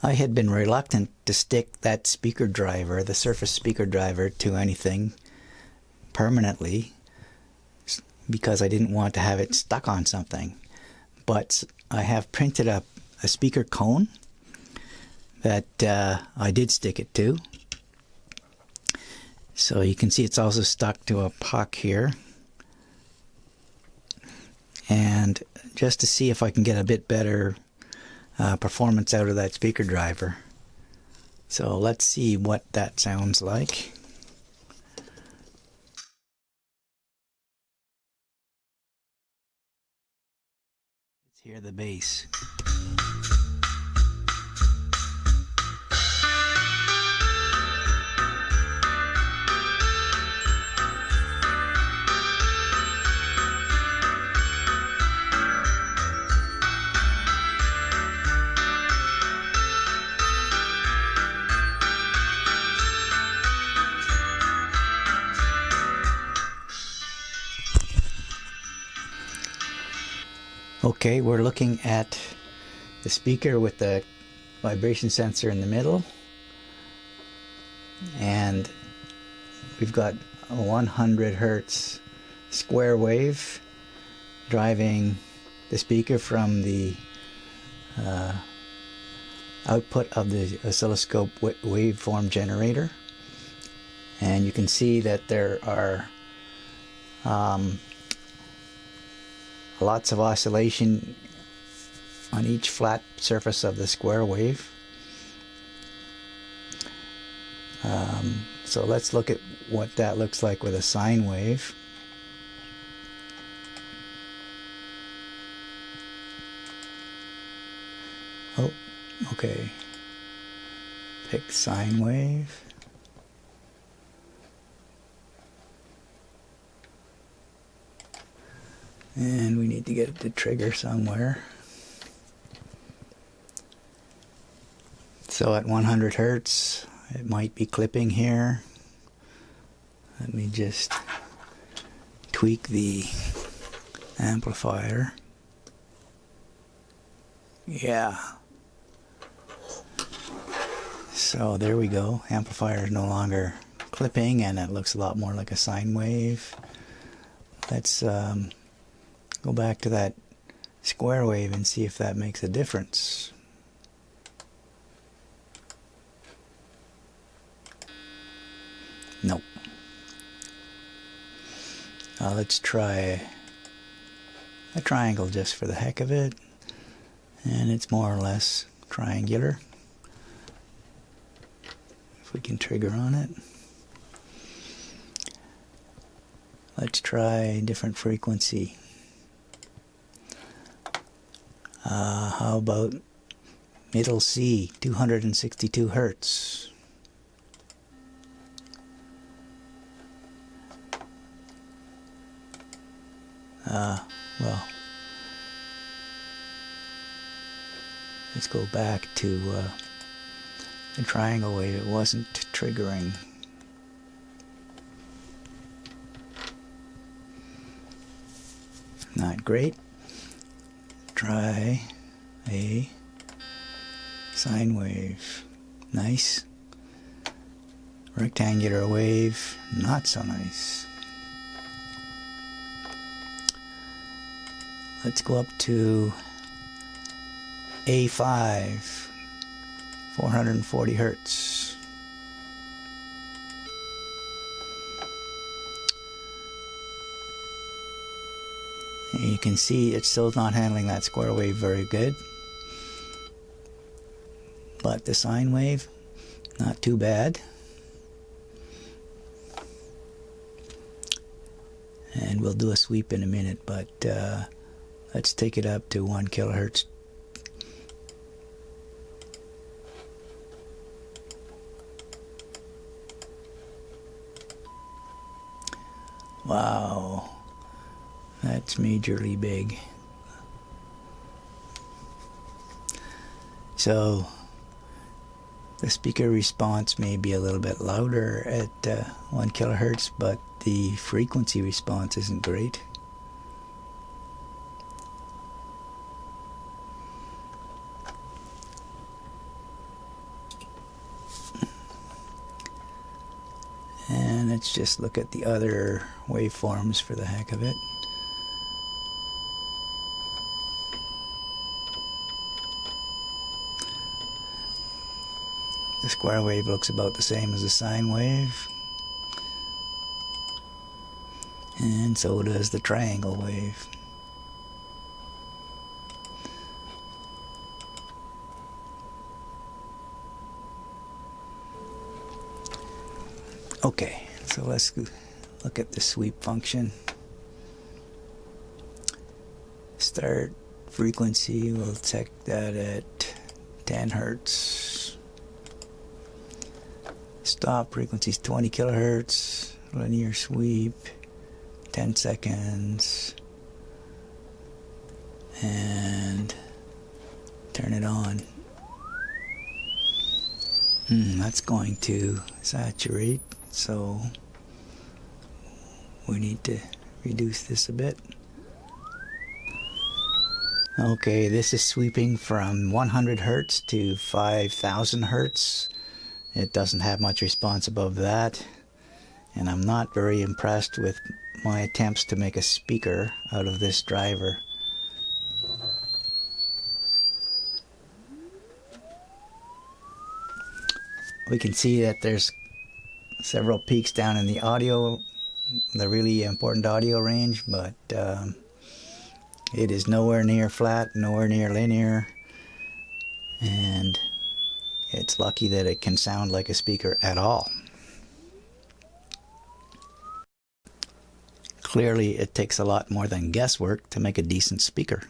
I had been reluctant to stick that speaker driver, the Surface speaker driver, to anything permanently because I didn't want to have it stuck on something. But I have printed up a speaker cone that I did stick it to. So you can see it's also stuck to a puck here. And just to see if I can get a bit better performance out of that speaker driver. So let's see what that sounds like. Let's hear the bass. Okay, we're looking at the speaker with the vibration sensor in the middle, and we've got a 100 hertz square wave driving the speaker from the output of the oscilloscope waveform generator. And you can see that there are lots of oscillation on each flat surface of the square wave. So let's look at what that looks like with a sine wave. Oh, okay. Pick sine wave. And we need to get it to trigger somewhere. So at 100 hertz, it might be clipping here. Let me just tweak the amplifier. Yeah. So there we go. Amplifier is no longer clipping, and it looks a lot more like a sine wave. Let's go back to that square wave and see if that makes a difference. Nope. Let's try a triangle just for the heck of it, and it's more or less triangular if we can trigger on it. Let's try a different frequency. How about middle C, 262 hertz? Well, let's go back to the triangle wave. It wasn't triggering. Not great. Try a sine wave. Nice. Rectangular wave. Not so nice. Let's go up to A5, 440 hertz. And you can see it's still not handling that square wave very good. But the sine wave, not too bad. And we'll do a sweep in a minute, but let's take it up to 1 kilohertz. Wow, that's majorly big. So the speaker response may be a little bit louder at 1 kilohertz, but the frequency response isn't great. Let's just look at the other waveforms for the heck of it. The square wave looks about the same as the sine wave. And so does the triangle wave. Okay, so let's look at the sweep function. Start frequency, we'll check that at 10 hertz. Stop frequency is 20 kilohertz. Linear sweep, 10 seconds. And turn it on. That's going to saturate, so we need to reduce this a bit. Okay, this is sweeping from 100 hertz to 5,000 hertz. It doesn't have much response above that, and I'm not very impressed with my attempts to make a speaker out of this driver. We can see that there's several peaks down in the audio, the really important audio range, but it is nowhere near flat, nowhere near linear, and it's lucky that it can sound like a speaker at all. Clearly, it takes a lot more than guesswork to make a decent speaker.